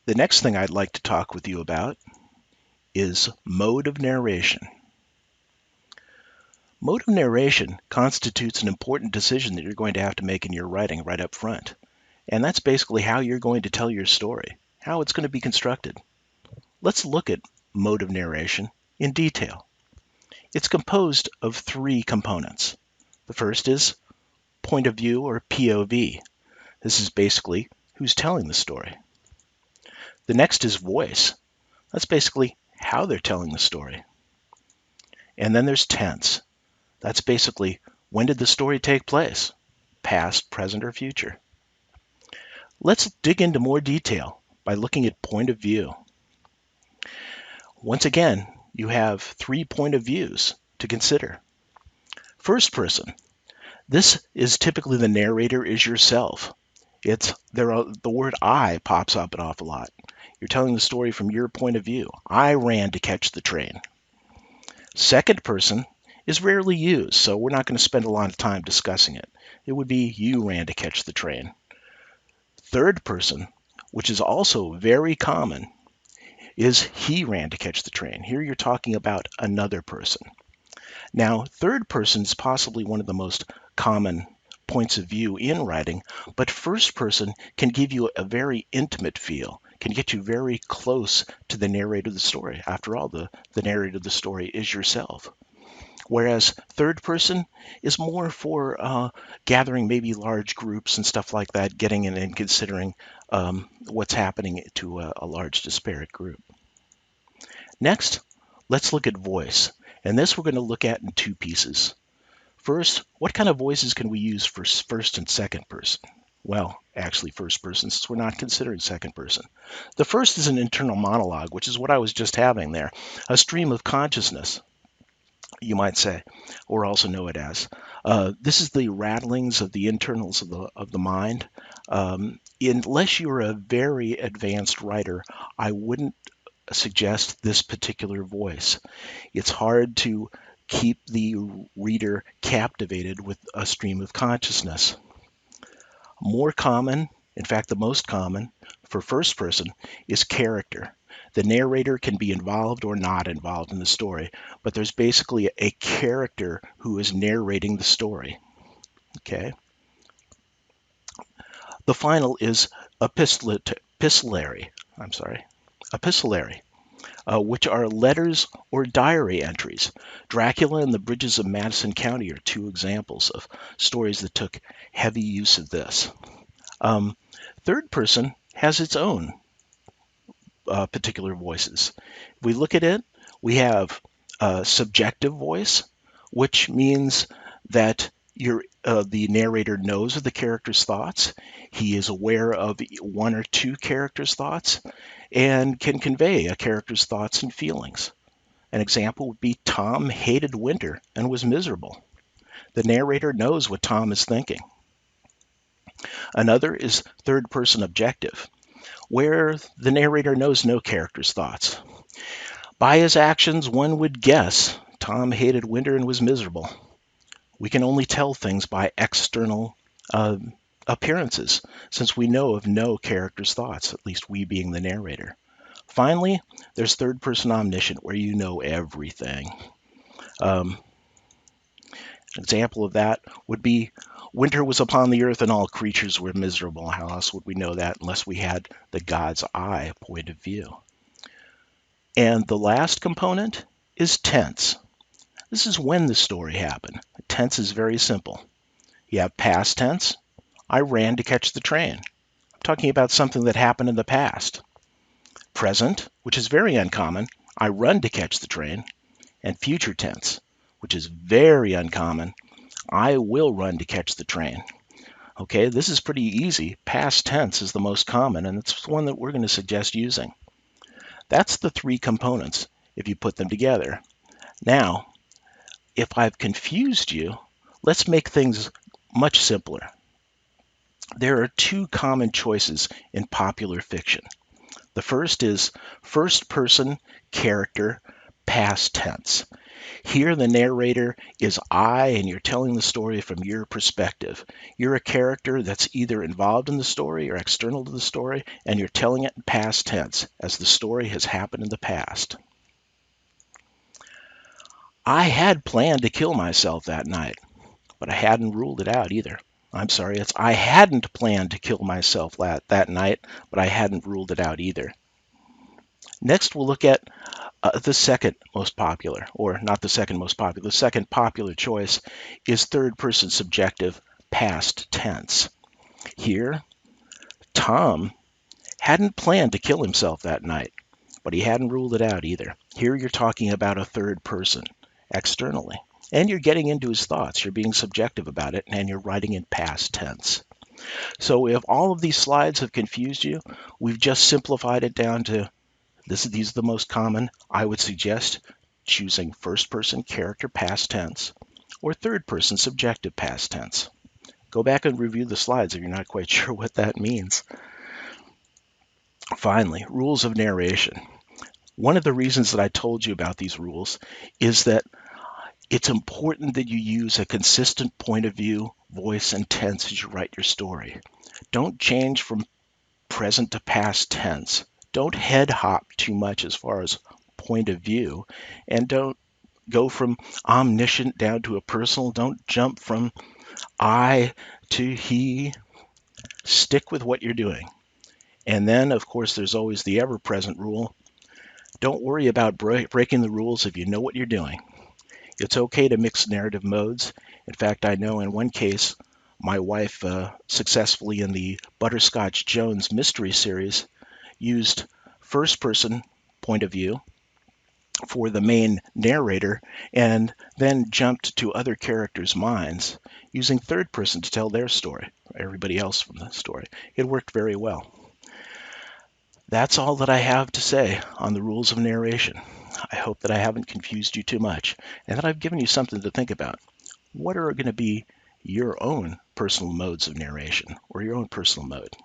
The next thing I'd like to talk with you about is mode of narration. Mode of narration constitutes an important decision that you're going to have to make in your writing right up front. And that's basically how you're going to tell your story, how it's going to be constructed. Let's look at mode of narration in detail. It's composed of three components. The first is point of view or POV. This is basically who's telling the story. The next is voice. That's basically how they're telling the story. And then there's tense. That's basically when did the story take place? Past, present, or future. Let's dig into more detail by looking at point of view. Once again, you have 3 point of views to consider. First person. This is typically the narrator is yourself. The word I pops up an awful lot. You're telling the story from your point of view. I ran to catch the train. Second person is rarely used, so we're not going to spend a lot of time discussing it. It would be you ran to catch the train. Third person, which is also very common, is he ran to catch the train. Here you're talking about another person. Now, third person is possibly one of the most common points of view in writing, but first person can give you a very intimate feel, can get you very close to the narrator of the story. After all, the narrator of the story is yourself. Whereas third person is more for gathering maybe large groups and stuff like that, getting in and considering what's happening to a large disparate group. Next, let's look at voice. And this we're going to look at in 2 pieces. First, what kind of voices can we use for first and second person? Well, actually first person, since we're not considering second person. The first is an internal monologue, which is what I was just having there, a stream of consciousness, you might say, or also know it as. This is the rattlings of the internals of the mind. Unless you're a very advanced writer, I wouldn't suggest this particular voice. It's hard to keep the reader captivated with a stream of consciousness. More common, in fact, the most common for first person is character. The narrator can be involved or not involved in the story, but there's basically a character who is narrating the story. Okay. The final is epistolary. Epistolary. Which are letters or diary entries. Dracula and the Bridges of Madison County are 2 examples of stories that took heavy use of this. Third person has its own particular voices. If we look at it, we have a subjective voice, which means that the narrator knows of the character's thoughts. He is aware of 1 or 2 characters' thoughts and can convey a character's thoughts and feelings. An example would be Tom hated winter and was miserable. The narrator knows what Tom is thinking. Another is third person objective, where the narrator knows no character's thoughts. By his actions, one would guess Tom hated winter and was miserable. We can only tell things by external appearances, since we know of no character's thoughts, at least we being the narrator. Finally, there's third person omniscient, where you know everything. An example of that would be winter was upon the earth and all creatures were miserable. How else would we know that unless we had the God's eye point of view? And the last component is tense. This is when the story happened. Tense is very simple. You have past tense. I ran to catch the train. I'm talking about something that happened in the past. Present, which is very uncommon. I run to catch the train. And future tense, which is very uncommon. I will run to catch the train. Okay, this is pretty easy. Past tense is the most common, and it's one that we're going to suggest using. That's the 3 components if you put them together. Now, if I've confused you, let's make things much simpler. There are 2 common choices in popular fiction. The first is first person character past tense. Here, the narrator is I, and you're telling the story from your perspective. You're a character that's either involved in the story or external to the story, and you're telling it in past tense, as the story has happened in the past. I had planned to kill myself that night, but I hadn't ruled it out either. I'm sorry, it's I hadn't planned to kill myself that night, but I hadn't ruled it out either. Next, we'll look at the second most popular, or not the second most popular, the second popular choice is third person subjective past tense. Here, Tom hadn't planned to kill himself that night, but he hadn't ruled it out either. Here you're talking about a third person externally, and you're getting into his thoughts. You're being subjective about it, and you're writing in past tense. So if all of these slides have confused you, we've just simplified it down to these are the most common. I would suggest choosing first person character past tense or third person subjective past tense. Go back and review the slides if you're not quite sure what that means. Finally, rules of narration. One of the reasons that I told you about these rules is that it's important that you use a consistent point of view, voice, and tense as you write your story. Don't change from present to past tense. Don't head hop too much as far as point of view, and don't go from omniscient down to a personal. Don't jump from I to he. Stick with what you're doing. And then, of course, there's always the ever-present rule. Don't worry about breaking the rules if you know what you're doing. It's okay to mix narrative modes. In fact, I know in one case, my wife successfully in the Butterscotch Jones mystery series used first-person point of view for the main narrator and then jumped to other characters' minds using third person to tell their story, everybody else from the story. It worked very well. That's all that I have to say on the rules of narration. I hope that I haven't confused you too much and that I've given you something to think about. What are going to be your own personal modes of narration or your own personal mode?